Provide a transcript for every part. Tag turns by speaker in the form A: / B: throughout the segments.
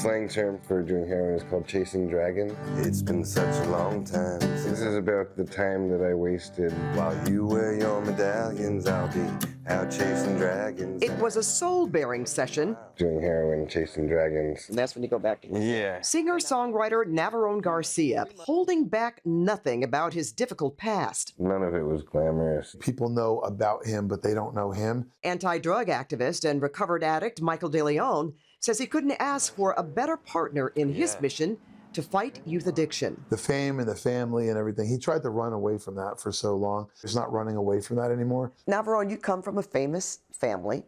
A: slang term for doing heroin is called chasing dragons. It's been such a long time. This is about the time that I wasted. While you wear your medallions, I'll be out chasing dragons.
B: It was a soul-bearing session.
A: Doing heroin, chasing dragons.
B: And that's when you go back to
A: Yeah.
B: Singer-songwriter Navarone Garcia, holding back nothing about his difficult past.
A: None of it was glamorous.
C: People know about him, but they don't know him.
B: Anti-drug activist and recovered addict Michael De Leon says he couldn't ask for a better partner in his mission to fight youth addiction.
C: The fame and the family and everything, he tried to run away from that for so long. He's not running away from that anymore.
B: Navarone, you come from a famous family.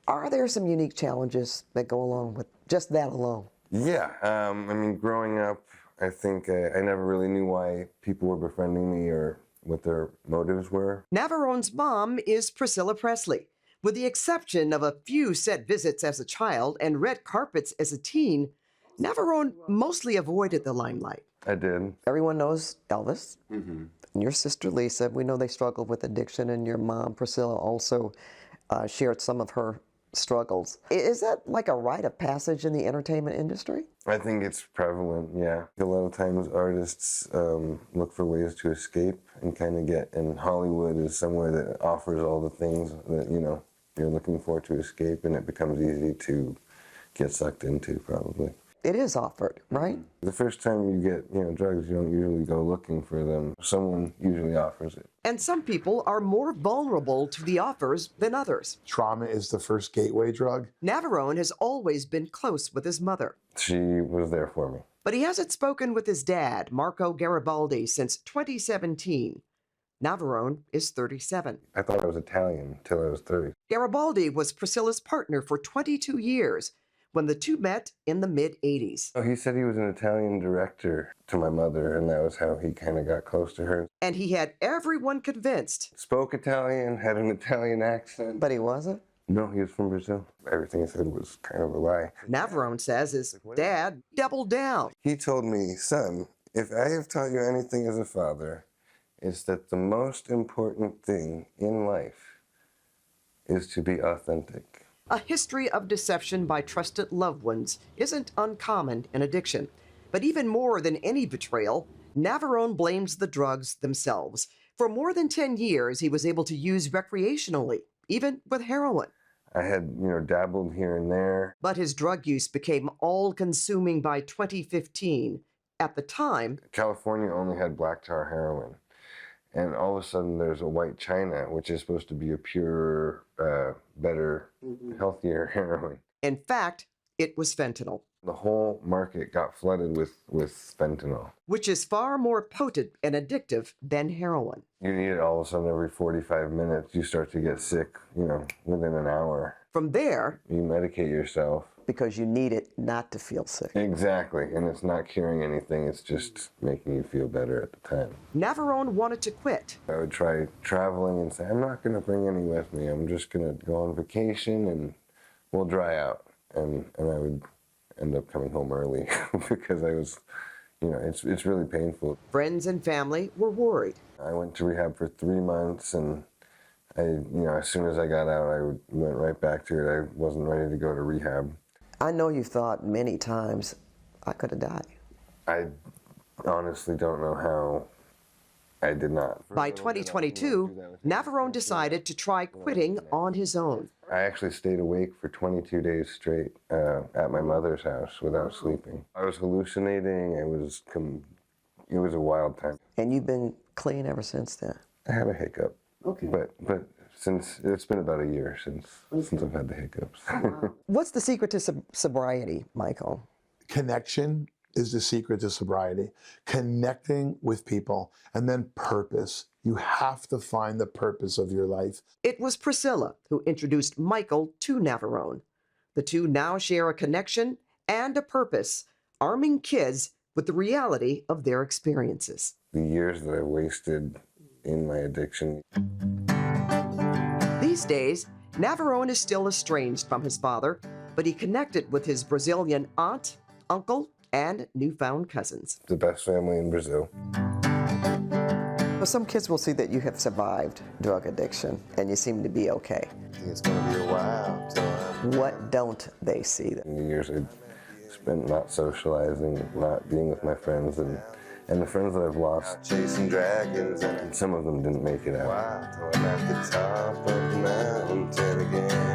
B: Are there some unique challenges that go along with just that alone?
A: Yeah, I mean, growing up, I think I never really knew why people were befriending me or what their motives were.
B: Navarone's mom is Priscilla Presley. With the exception of a few set visits as a child and red carpets as a teen, Navarone mostly avoided the limelight.
A: I did.
B: Everyone knows Elvis. And your sister Lisa, we know they struggled with addiction, and your mom Priscilla also shared some of her struggles. Is that like a rite of passage in the entertainment industry?
A: I think it's prevalent, yeah. A lot of times artists look for ways to escape and kind of get, and Hollywood is somewhere that offers all the things that, you know, you're looking for to escape, and it becomes easy to get sucked into, probably.
B: It is offered, right?
A: The first time you get, you know, drugs, you don't usually go looking for them. Someone usually offers it.
B: And some people are more vulnerable to the offers than others.
C: Trauma is the first gateway drug.
B: Navarone has always been close with his mother.
A: She was there for me.
B: But he hasn't spoken with his dad, Marco Garibaldi, since 2017. Navarone is 37.
A: I thought I was Italian until I was 30.
B: Garibaldi was Priscilla's partner for 22 years when the two met in the mid-'80s.
A: Oh, he said he was an Italian director to my mother, and that was how he kind of got close to her.
B: And he had everyone convinced.
A: Spoke Italian, had an Italian accent.
B: But he wasn't?
A: No, he was from Brazil. Everything he said was kind of a lie.
B: Navarone says his dad doubled down.
A: He told me, son, if I have taught you anything as a father, it's that the most important thing in life is to be authentic.
B: A history of deception by trusted loved ones isn't uncommon in addiction. But even more than any betrayal, Navarone blames the drugs themselves. For more than 10 years, he was able to use recreationally, even with heroin.
A: I had, you know, dabbled here and there.
B: But his drug use became all-consuming by 2015. At the time,
A: California only had black tar heroin. And all of a sudden there's a white China, which is supposed to be a pure, better, healthier heroin.
B: In fact, it was fentanyl.
A: The whole market got flooded with fentanyl.
B: Which is far more potent and addictive than heroin.
A: You need it all of a sudden every 45 minutes. You start to get sick, you know, within an hour.
B: From there,
A: you medicate yourself.
B: Because you need it not to feel sick.
A: Exactly, and it's not curing anything, it's just making you feel better at the time.
B: Navarone wanted to quit.
A: I would try traveling and say, I'm not going to bring any with me. I'm just going to go on vacation and we'll dry out. And I would end up coming home early because I was, you know, it's really painful.
B: Friends and family were worried.
A: I went to rehab for 3 months, and you know, as soon as I got out, I went right back to it. I wasn't ready to go to rehab.
B: I know you thought many times, I could have died.
A: I honestly don't know how I did not.
B: By 2022, Navarone decided to try quitting on his own.
A: I actually stayed awake for 22 days straight at my mother's house without sleeping. I was hallucinating. It was a wild time.
B: And you've been clean ever since then?
A: I had a hiccup.
B: Okay.
A: But since it's been about a year since I've had the hiccups.
B: What's the secret to sobriety, Michael?
C: Connection is the secret to sobriety. Connecting with people, and then purpose. You have to find the purpose of your life.
B: It was Priscilla who introduced Michael to Navarone. The two now share a connection and a purpose, arming kids with the reality of their experiences.
A: The years that I wasted in my addiction.
B: These days, Navarone is still estranged from his father, but he connected with his Brazilian aunt, uncle, and newfound cousins.
A: The best family in Brazil.
B: Well, some kids will see that you have survived drug addiction, and you seem to be okay.
A: I think it's going to be a while.
B: What don't they see?
A: In the years I spent not socializing, not being with my friends, and the friends that I've lost chasing dragons, and some of them didn't make it out. Wow, till I'm at the top of the mountain again.